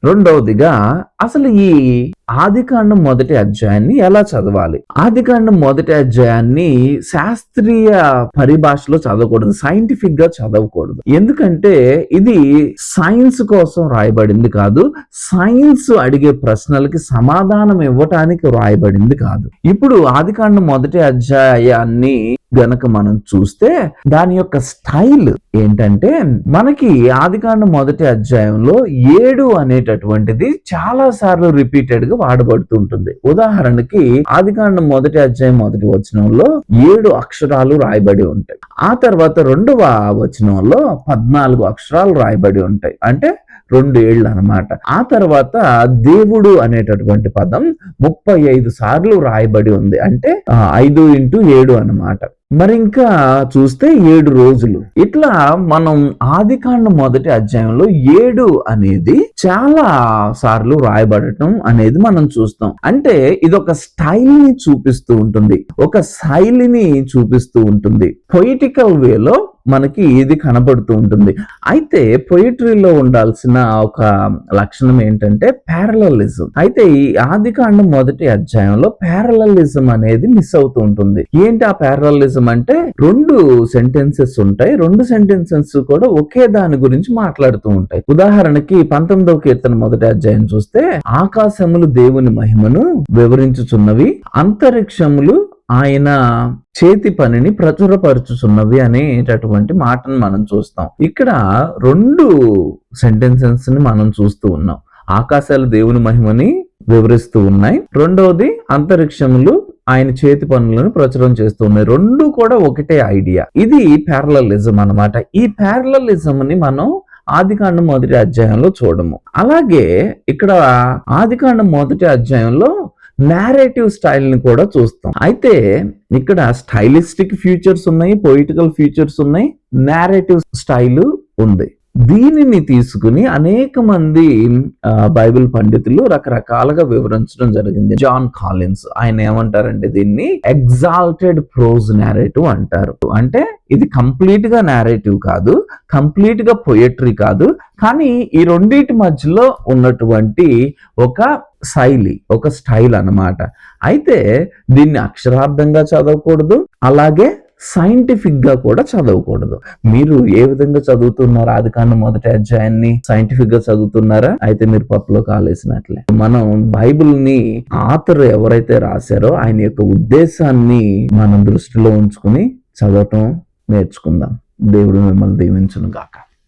రెండవదిగా అసలు ఈ ఆదికాండం మొదటి అధ్యాయాన్ని ఎలా చదవాలి? ఆదికాండం మొదటి అధ్యాయాన్ని శాస్త్రీయ పరిభాషలో చదవకూడదు, సైంటిఫిక్ గా చదవకూడదు. ఎందుకంటే ఇది సైన్స్ కోసం రాయబడింది కాదు, సైన్స్ అడిగే ప్రశ్నలకి సమాధానం ఇవ్వటానికి రాయబడింది కాదు. ఇప్పుడు ఆదికాండం మొదటి అధ్యాయాన్ని గనక మనం చూస్తే దాని యొక్క స్టైల్ ఏంటంటే, మనకి ఆదికాండం మొదటి అధ్యాయంలో 7 అనేటటువంటిది చాలా సార్లు రిపీటెడ్ గా వాడబడుతుంటుంది. ఉదాహరణకి ఆదికాండం మొదటి అధ్యాయం మొదటి వచనంలో 7 అక్షరాలు రాయబడి ఉంటాయి. ఆ తర్వాత 2వ వచనంలో 14 అక్షరాలు రాయబడి ఉంటాయి, అంటే 2 ఏళ్ళు అన్నమాట. ఆ తర్వాత దేవుడు అనేటటువంటి పదం 35 సార్లు రాయబడి ఉంది, అంటే 5 × 7 అన్నమాట. మరి ఇంకా చూస్తే 7 రోజులు. ఇట్లా మనం ఆదికాండం మొదటి అధ్యాయంలో 7 అనేది చాలా సార్లు రాయబడటం అనేది మనం చూస్తాం. అంటే ఇది ఒక స్టైల్ ని చూపిస్తూ ఉంటుంది, ఒక శైలిని చూపిస్తూ ఉంటుంది. పొయిటికల్ వేలో మనకి ఇది కనబడుతూ ఉంటుంది. అయితే పొయిటరీలో ఉండాల్సిన ఒక లక్షణం ఏంటంటే ప్యారలలిజం. అయితే ఈ ఆదికాండం మొదటి అధ్యాయంలో ప్యారలలిజం అనేది మిస్ అవుతూ ఉంటుంది. ఏంటి ఆ ప్యారలలిజం అంటే, 2 సెంటెన్సెస్ ఉంటాయి, 2 సెంటెన్సెస్ కూడా ఒకే దాని గురించి మాట్లాడుతూ ఉంటాయి. ఉదాహరణకి 19వ కీర్తన మొదటి అధ్యాయం చూస్తే, ఆకాశములు దేవుని మహిమను వివరించుచున్నవి, అంతరిక్షములు ఆయన చేతి పనిని ప్రచురపరచుచున్నవి అనేటటువంటి మాటను మనం చూస్తాం. ఇక్కడ 2 సెంటెన్సెస్ ని మనం చూస్తూ ఉన్నాం. ఆకాశాలు దేవుని మహిమని వివరిస్తూ ఉన్నాయి, రెండవది అంతరిక్షములు ఆయన చేతి పనులను ప్రచురం చేస్తూ ఉన్నాయి. 2 కూడా ఒకటే ఐడియా. ఇది ప్యారలలిజం అన్నమాట. ఈ ప్యారలలిజం ని మనం ఆదికాండం మొదటి అధ్యాయంలో చూడము. అలాగే ఇక్కడ ఆదికాండం మొదటి అధ్యాయంలో నేరేటివ్ స్టైల్ ని కూడా చూస్తాం. అయితే ఇక్కడ స్టైలిస్టిక్ ఫీచర్స్ ఉన్నాయి, పొయిటికల్ ఫీచర్స్ ఉన్నాయి, నేరేటివ్ స్టైల్ ఉంది. దీనిని తీసుకుని అనేక మంది బైబిల్ పండితులు రకరకాలుగా వివరించడం జరిగింది. జాన్ కాలిన్స్ ఆయన ఏమంటారంటే, దీన్ని ఎగ్జాల్టెడ్ ప్రోజ్ నేరేటివ్ అంటారు. అంటే ఇది కంప్లీట్ గా నేరేటివ్ కాదు, కంప్లీట్ గా పొయట్రీ కాదు, కానీ ఈ రెండింటి మధ్యలో ఉన్నటువంటి ఒక శైలి, ఒక స్టైల్ అన్నమాట. అయితే దీన్ని అక్షరార్థంగా చదవకూడదు, అలాగే సైంటిఫిక్ గా కూడా చదవకూడదు. మీరు ఏ విధంగా చదువుతున్నారు? ఆదికాండం మొదటి అధ్యాయాన్ని సైంటిఫిక్ గా చదువుతున్నారా? అయితే మీరు పప్పులో కాలేసినట్లే. మనం బైబిల్ ని ఆథర్ ఎవరైతే రాశారో ఆయన యొక్క ఉద్దేశాన్ని మనం దృష్టిలో ఉంచుకుని చదవటం నేర్చుకుందాం. దేవుడు మిమ్మల్ని దీవించును గాక.